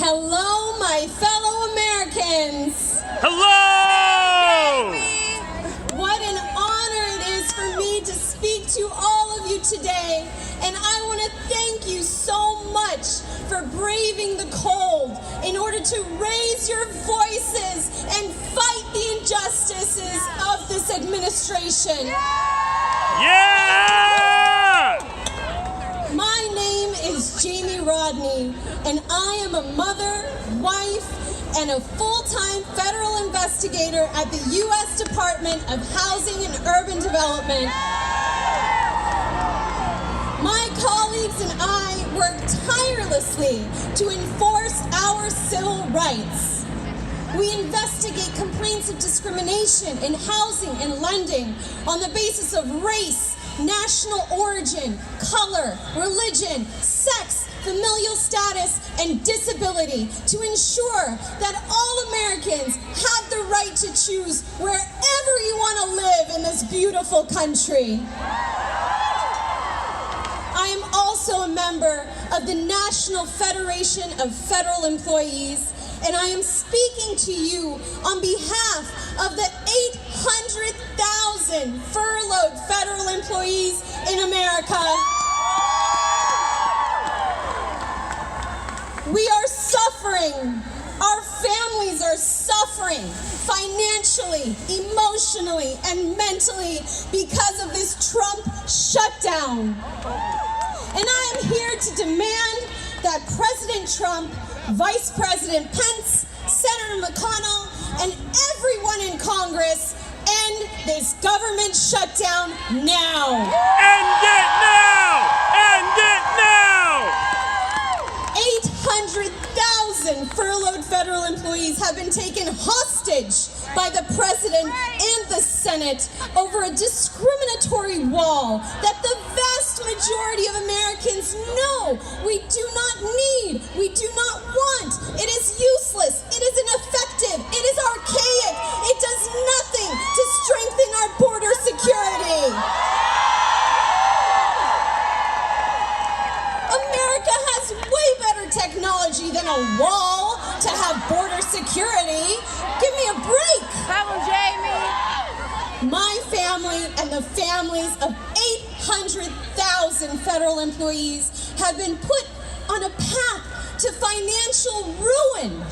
Hello, my fellow Americans. Hello! What an honor it is for me to speak to all of you today. And I want to thank you so much for braving the cold in order to raise your voices and fight the injustices of this administration. Yeah! My name is Jamie Rodny, and I am a mother, wife, and a full-time federal investigator at the U.S. Department of Housing and Urban Development. My colleagues and I work tirelessly to enforce our civil rights. We investigate complaints of discrimination in housing and lending on the basis of race, national origin, color, religion, sex, familial status, and disability to ensure that all Americans have the right to choose wherever you want to live in this beautiful country. I am also a member of the National Federation of Federal Employees, and I am speaking to you on behalf of the 800,000 furloughed federal employees in America. We are suffering. Our families are suffering financially, emotionally, and mentally because of this Trump shutdown. And I am here to demand that President Trump, Vice President Pence, Senator McConnell, and everyone in Congress end this government shutdown now. End it now! End it now! 800,000 furloughed federal employees have been taken hostage by the President and the Senate over a discriminatory wall that the vast majority of Americans know we do not need, we do not want. It is useless, it is ineffective, it is archaic, it does nothing to strengthen our border security. America has way better technology than a wall to have border security. Give me a break. Come on, Jamie. My family and the families of 800,000 federal employees have been put on a path to financial ruin.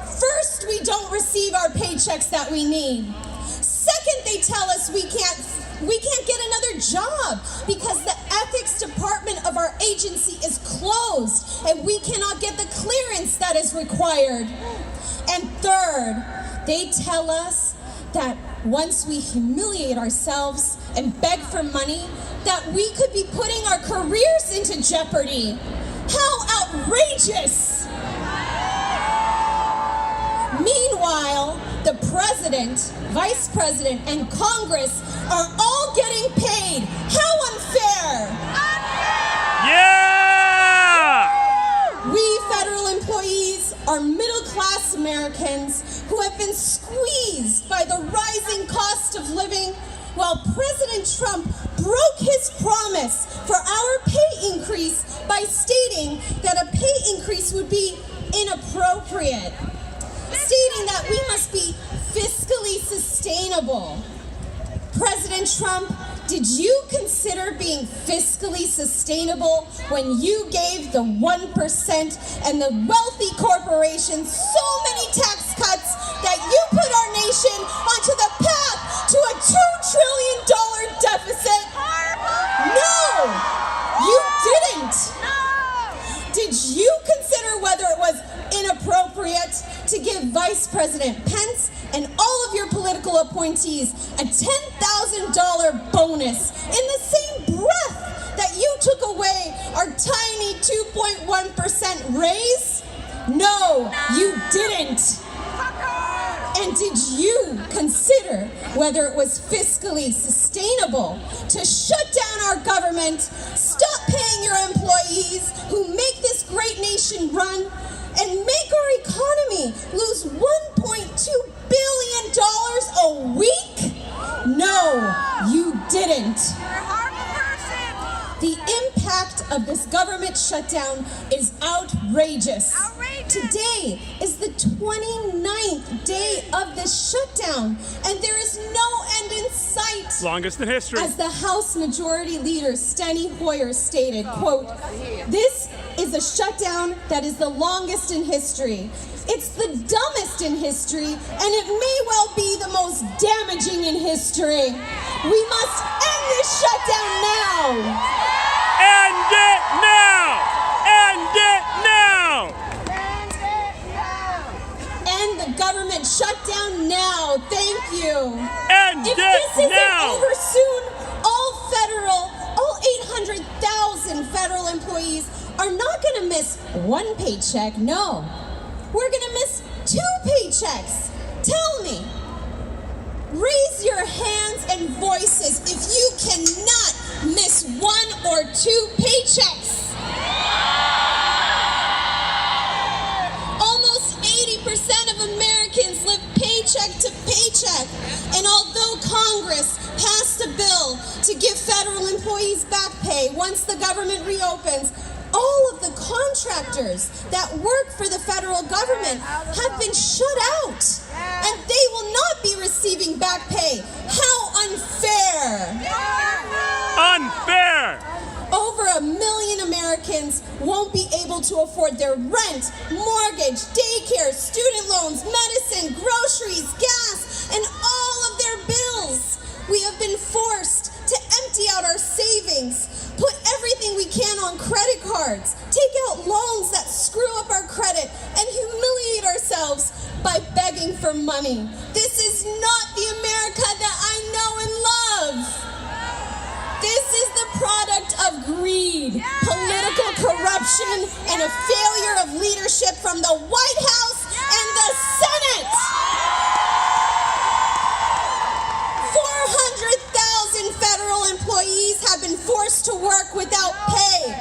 First, we don't receive our paychecks that we need. Second, they tell us we can't get another job because the ethics department of our agency is closed and we cannot get the clearance that is required. And third, they tell us that once we humiliate ourselves and beg for money, that we could be putting our careers into jeopardy. How outrageous! Meanwhile, the President, Vice President, and Congress are all getting paid. How unfair! Yeah! We federal employees are middle-class Americans who have been squeezed by the rising cost of living, while President Trump broke his promise for our pay increase by stating that a pay increase would be inappropriate, stating that we must be fiscally sustainable. President Trump, did you consider being fiscally sustainable when you gave the 1% and the wealthy corporations so many tax cuts that you put our nation onto the path to a $2 trillion deficit? No, you didn't. Did you consider whether it was inappropriate to give Vice President Pence and all of your political appointees a $10,000 bonus in the same breath that you took away our tiny 2.1% raise? No, you didn't. And did you consider whether it was fiscally sustainable to shut down our government, stop paying your employees who make this great nation run, and make our economy lose $1.2 billion a week? No, you didn't. You're a horrible person. The impact of of this government shutdown is outrageous. Today is the 29th day of this shutdown, and there is no end in sight. Longest in history. As the House Majority Leader, Steny Hoyer, stated, quote, "This is a shutdown that is the longest in history. It's the dumbest in history, and it may well be the most damaging in history. We must end this shutdown now. End it now! End it now! End the government shutdown now. Thank you. End If it this isn't now! over soon, all 800,000 federal employees are not going to miss one paycheck. No, we're going to miss 2 paychecks. Tell me. Raise your hands and voices if you cannot miss 1 or 2 paychecks. Almost 80% of Americans live paycheck to paycheck. And although Congress passed a bill to give federal employees back pay once the government reopens, all of the contractors that work for the federal government have been shut out, and they will not be receiving back pay. How unfair! Unfair! Over 1 million Americans won't be able to afford their rent, mortgage, daycare, student loans, medicine, groceries, gas, and all of their bills. We have been forced to empty out our savings, put everything we can on credit cards, take out loans that screw up our credit, and humiliate ourselves by begging for money. This is not the America that I know and love. This is the product of greed, political corruption, and a failure of leadership from the White House and the Senate. 400,000 federal employees have been forced to work without pay.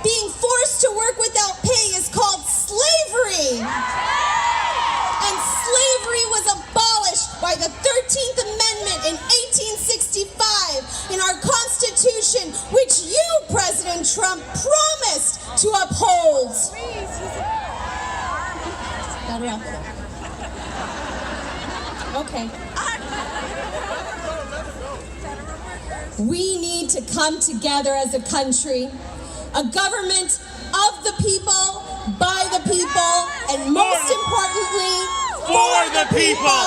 Being forced to work without pay is called slavery. And slavery was abolished by the 13th Amendment in 1865 in our Constitution, which you, President Trump, promised to uphold. Gotta wrap it up. Okay. We need to come together as a country, a government of the people, by the people, and most importantly, For the people!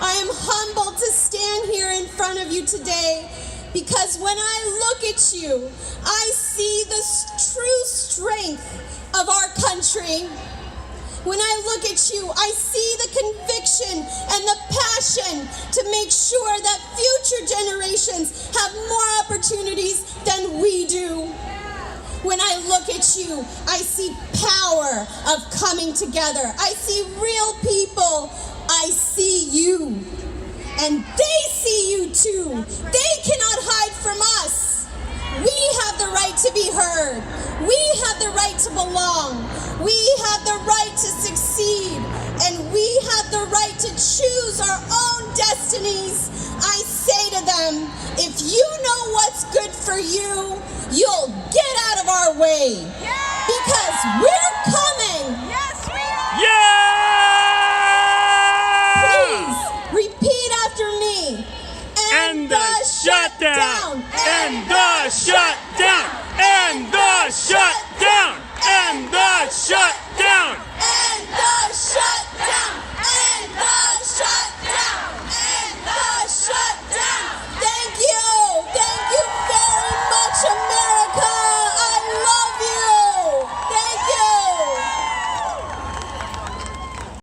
I am humbled to stand here in front of you today because when I look at you, I see the true strength of our country. When I look at you, I see the conviction and the passion to make sure that future generations have more opportunities than we do. When I look at you, I see power of coming together. I see real people. I see you. And they see you too. They cannot hide from us. We have the right to be heard. We have the right to belong. We have the right to succeed. And we have the right to choose our own destinies. I say to them, if you know what's good for you, you'll get out of our way.